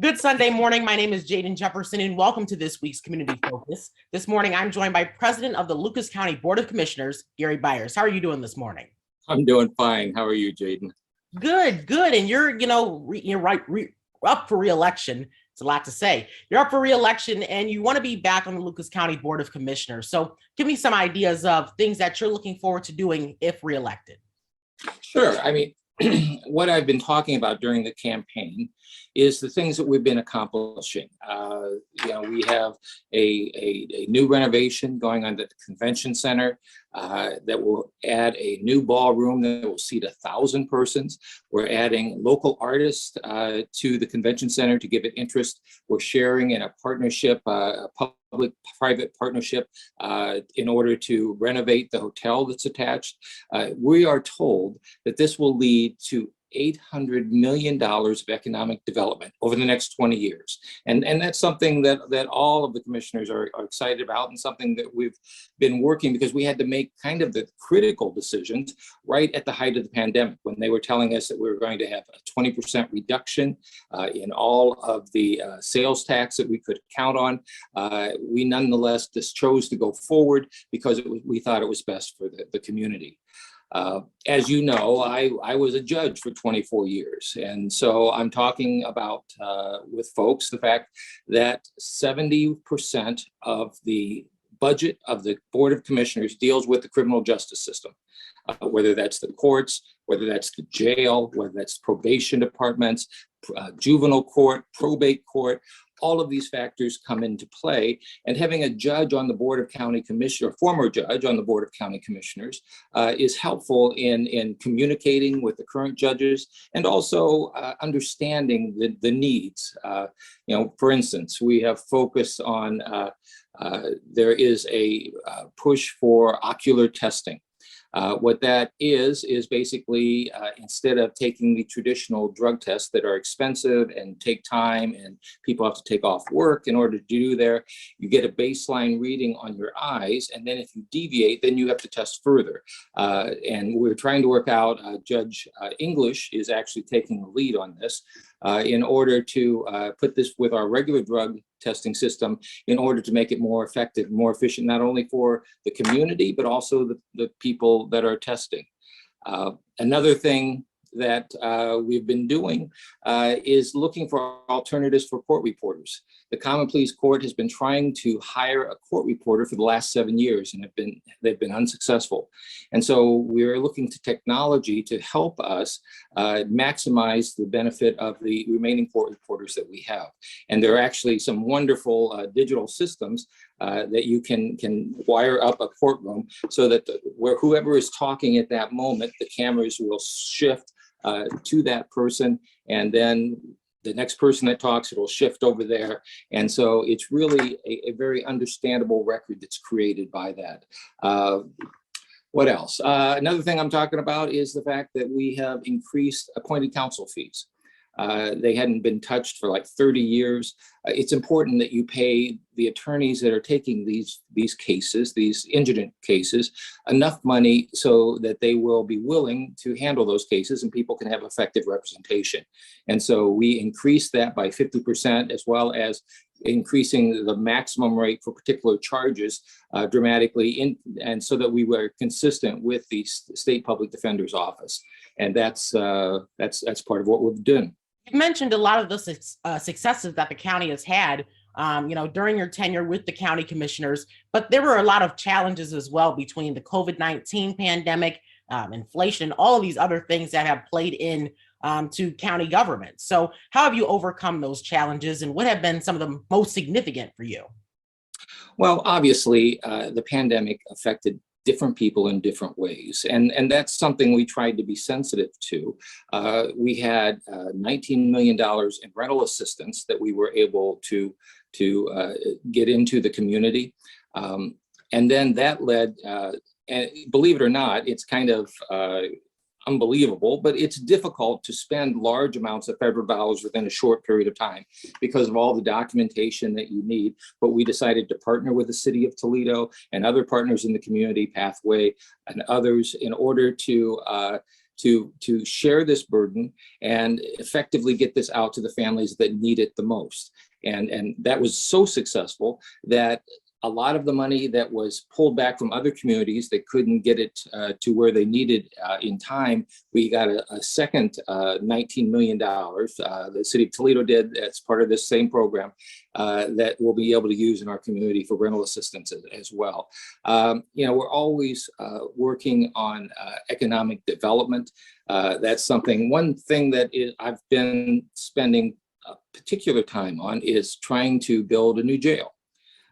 Good Sunday morning. My name is Jaden Jefferson, and welcome to this week's Community Focus. This morning, I'm joined by President of the Lucas County Board of Commissioners, Gary Byers. How are you doing this morning? I'm doing fine. How are you, Jaden? Good, good. And you're up for reelection. It's a lot to say. You're up for reelection, and you want to be back on the Lucas County Board of Commissioners. So, give me some ideas of things that you're looking forward to doing if reelected. Sure. What I've been talking about during the campaign is the things that we've been accomplishing. We have a new renovation going on at the convention center that will add a new ballroom that will seat 1,000 persons. We're adding local artists to the convention center to give it interest. We're sharing in a partnership, a public-private partnership in order to renovate the hotel that's attached. We are told that this will lead to $800 million of economic development over the next 20 years. And that's something that all of the commissioners are excited about, and something that we've been working, because we had to make kind of the critical decisions right at the height of the pandemic, when they were telling us that we were going to have a 20% reduction in all of the sales tax that we could count on. We nonetheless just chose to go forward because we thought it was best for the community. As you know, I was a judge for 24 years. And so I'm talking about with folks the fact that 70% of the budget of the Board of Commissioners deals with the criminal justice system, whether that's the courts, whether that's the jail, whether that's probation departments, juvenile court, probate court. All of these factors come into play, and having a judge on the Board of County Commissioners, or former judge on the Board of County Commissioners, is helpful in communicating with the current judges, and also understanding the needs. For instance, we have focused on, there is a push for ocular testing. What that is basically instead of taking the traditional drug tests that are expensive and take time, and people have to take off work in order to do there, you get a baseline reading on your eyes, and then if you deviate, then you have to test further. And we're trying to work out, Judge English is actually taking the lead on this in order to put this with our regular drug testing system, in order to make it more effective, more efficient, not only for the community, but also the people that are testing. Another thing that we've been doing is looking for alternatives for court reporters. The Common Pleas Court has been trying to hire a court reporter for the last 7 years, and they've been unsuccessful. And so we're looking to technology to help us maximize the benefit of the remaining court reporters that we have. And there are actually some wonderful digital systems that you can wire up a courtroom so that whoever is talking at that moment, the cameras will shift to that person, and then the next person that talks, it'll shift over there. And so it's really a very understandable record that's created by that. What else? Another thing I'm talking about is the fact that we have increased appointed counsel fees. They hadn't been touched for like 30 years. It's important that you pay the attorneys that are taking these cases, these indigent cases, enough money so that they will be willing to handle those cases and people can have effective representation. And so we increased that by 50%, as well as increasing the maximum rate for particular charges dramatically, and so that we were consistent with the state public defender's office. And that's part of what we've done. You mentioned a lot of the successes that the county has had, during your tenure with the county commissioners, but there were a lot of challenges as well between the COVID-19 pandemic, inflation, all of these other things that have played in to county government. So how have you overcome those challenges, and what have been some of the most significant for you? Well, obviously, the pandemic affected different people in different ways. And that's something we tried to be sensitive to. We had $19 million in rental assistance that we were able to get into the community. And then that led, and believe it or not, it's kind of unbelievable, but it's difficult to spend large amounts of federal dollars within a short period of time because of all the documentation that you need. But we decided to partner with the city of Toledo and other partners in the community, Pathway and others, in order to to share this burden and effectively get this out to the families that need it the most. And that was so successful that a lot of the money that was pulled back from other communities that couldn't get it to where they needed in time, we got a second $19 million. The city of Toledo did as part of this same program that we'll be able to use in our community for rental assistance as well. We're always working on economic development. That's one thing that I've been spending a particular time on is trying to build a new jail.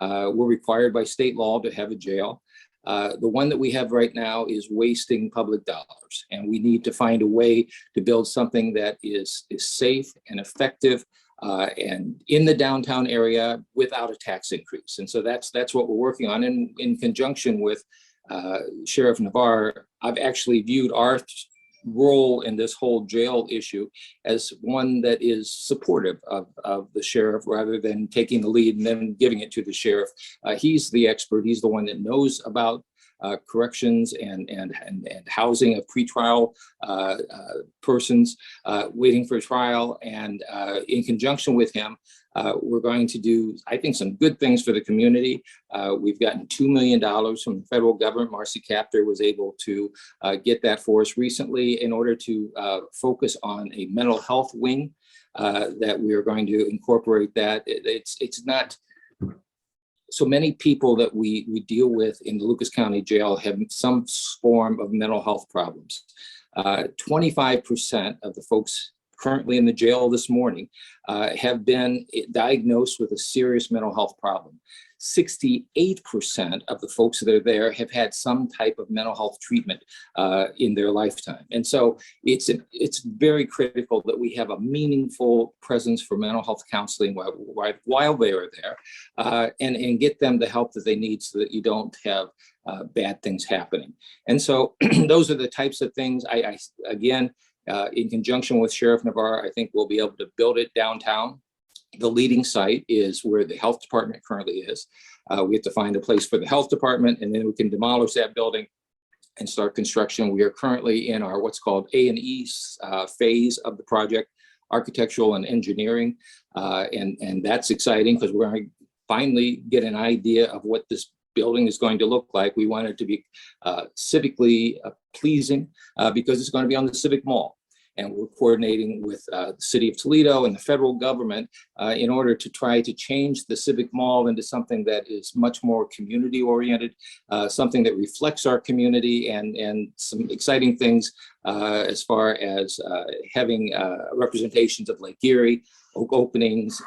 We're required by state law to have a jail. The one that we have right now is wasting public dollars, and we need to find a way to build something that is safe and effective and in the downtown area without a tax increase. And so that's what we're working on. And in conjunction with Sheriff Navarre, I've actually viewed our role in this whole jail issue as one that is supportive of the sheriff rather than taking the lead and then giving it to the sheriff. He's the expert. He's the one that knows about corrections and housing of pretrial persons waiting for trial. And in conjunction with him, we're going to do, I think, some good things for the community. We've gotten $2 million from the federal government. Marcy Captor was able to get that for us recently in order to focus on a mental health wing that we are going to incorporate that. It's not so many people that we deal with in the Lucas County Jail have some form of mental health problems. 25% of the folks currently in the jail this morning have been diagnosed with a serious mental health problem. 68% of the folks that are there have had some type of mental health treatment in their lifetime. And so it's very critical that we have a meaningful presence for mental health counseling while they are there and get them the help that they need so that you don't have bad things happening. And so those are the types of things again, in conjunction with Sheriff Navarre, I think we'll be able to build it downtown. The leading site is where the health department currently is. We have to find a place for the health department, and then we can demolish that building and start construction. We are currently in our what's called A&E phase of the project, architectural and engineering. And that's exciting because we're going to finally get an idea of what this building is going to look like. We want it to be civically pleasing because it's going to be on the Civic Mall. And we're coordinating with the city of Toledo and the federal government in order to try to change the Civic Mall into something that is much more community oriented, something that reflects our community, and some exciting things as far as having representations of Lake Erie, openings,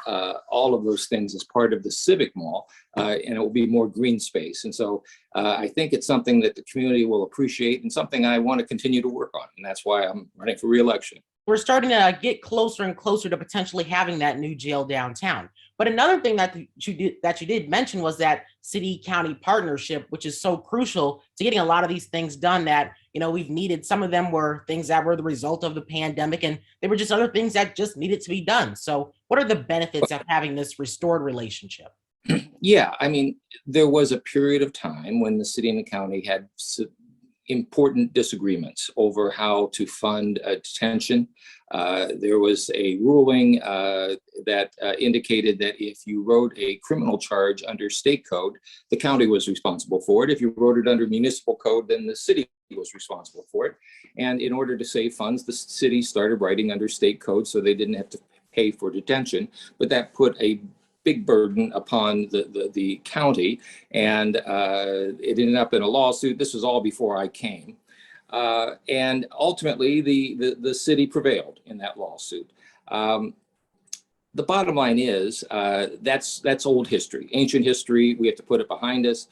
all of those things as part of the Civic Mall, and it will be more green space. And so I think it's something that the community will appreciate and something I want to continue to work on. And that's why I'm running for re-election. We're starting to get closer and closer to potentially having that new jail downtown. But another thing that you did mention was that city-county partnership, which is so crucial to getting a lot of these things done that, we've needed. Some of them were things that were the result of the pandemic, and they were just other things that just needed to be done. So what are the benefits of having this restored relationship? Yeah, I mean, there was a period of time when the city and the county had important disagreements over how to fund detention. There was a ruling that indicated that if you wrote a criminal charge under state code, the county was responsible for it. If you wrote it under municipal code, then the city was responsible for it. And in order to save funds, the city started writing under state code so they didn't have to pay for detention, but that put a big burden upon the county, and it ended up in a lawsuit. This was all before I came. And ultimately, the city prevailed in that lawsuit. The bottom line is that's old history, ancient history. We have to put it behind us.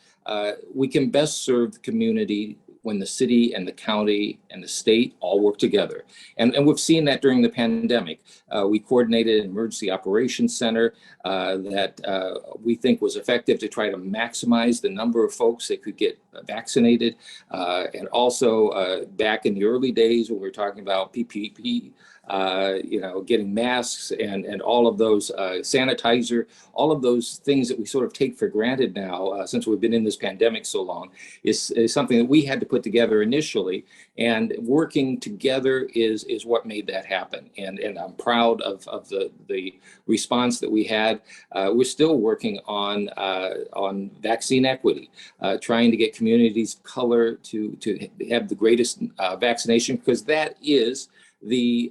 We can best serve the community when the city and the county and the state all work together. And we've seen that during the pandemic. We coordinated an emergency operations center that we think was effective to try to maximize the number of folks that could get vaccinated. And also back in the early days when we were talking about PPP, getting masks and all of those sanitizer, all of those things that we sort of take for granted now since we've been in this pandemic so long is something that we had to put put together initially, and working together is what made that happen. And I'm proud of the response that we had. We're still working on vaccine equity, trying to get communities of color to have the greatest vaccination, because that is the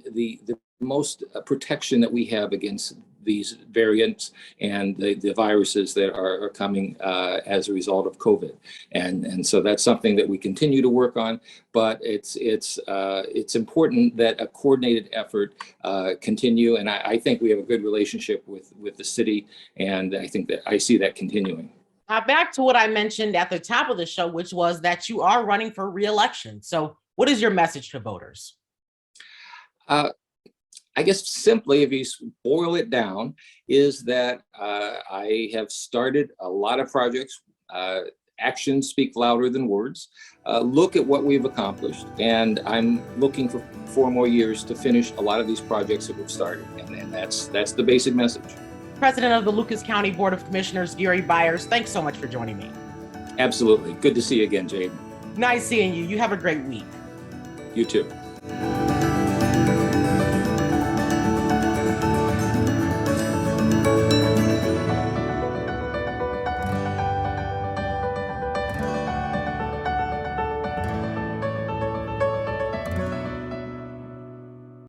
most protection that we have against these variants and the viruses that are coming as a result of COVID. And so that's something that we continue to work on, but it's important that a coordinated effort continue. And I think we have a good relationship with the city, and I think that I see that continuing. Back to what I mentioned at the top of the show, which was that you are running for reelection. So what is your message to voters? I guess simply, if you boil it down, is that I have started a lot of projects. Actions speak louder than words. Look at what we've accomplished, and I'm looking for 4 more years to finish a lot of these projects that we've started, and that's the basic message. President of the Lucas County Board of Commissioners, Gary Byers, thanks so much for joining me. Absolutely. Good to see you again, Jaden. Nice seeing you. You have a great week. You too.